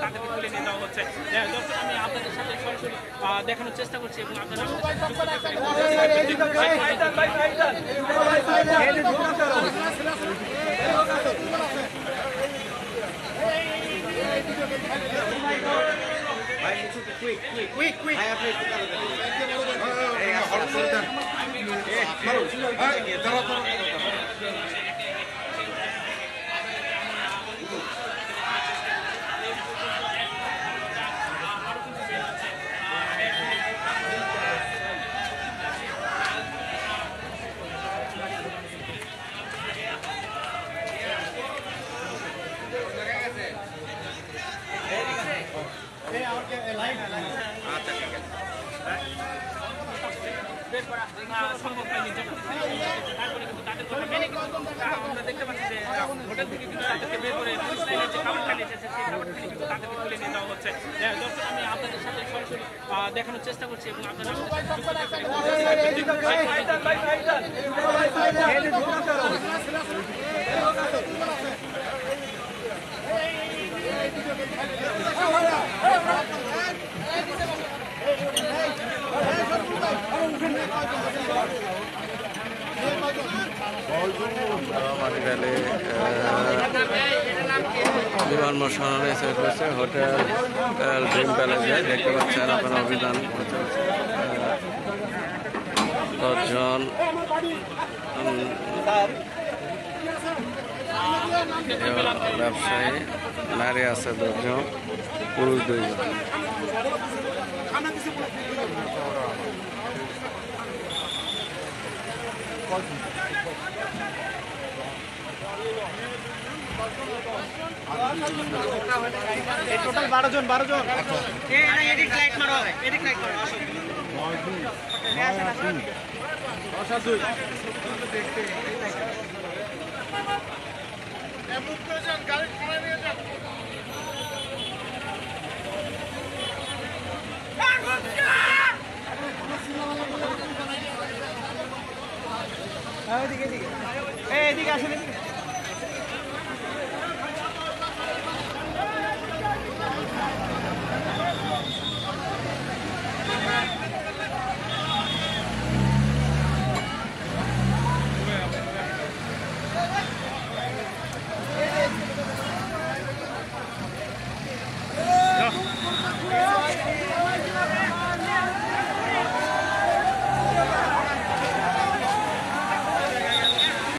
তাদেরকে তুলে নিয়ে যাওয়া হচ্ছে। দর্শক আমি আপনাদের সাথে সরাসরি দেখানোর চেষ্টা করছি এবং আপনারা সম্ভব হয়নি। তারপরে কিন্তু তাদের কথা মেনে কিন্তু আমরা দেখতে পাচ্ছি যে হোটেল থেকে কিন্তু তাদেরকে বের করে যে খাবারখানা এসেছে সেই খাবারখানা কিন্তু তাদেরকে তুলে নিয়ে যাওয়া হচ্ছে। দর্শক আমি আপনাদের সাথে সরাসরি দেখানোর চেষ্টা করছি এবং আপনারা বিমান মশানে সেট হয়েছে হোটেল ড্রিম প্যালেসে দেখতে পাচ্ছেন আপনারা অভিযান চলছে। 10 জন ব্যবসায়ী নারী আছে, 10 জন পুরুষ 2 জন। টোটাল 12 জন। এদিক লাইট মারো, এদিক লাইট মারো। এদিকে আসেন।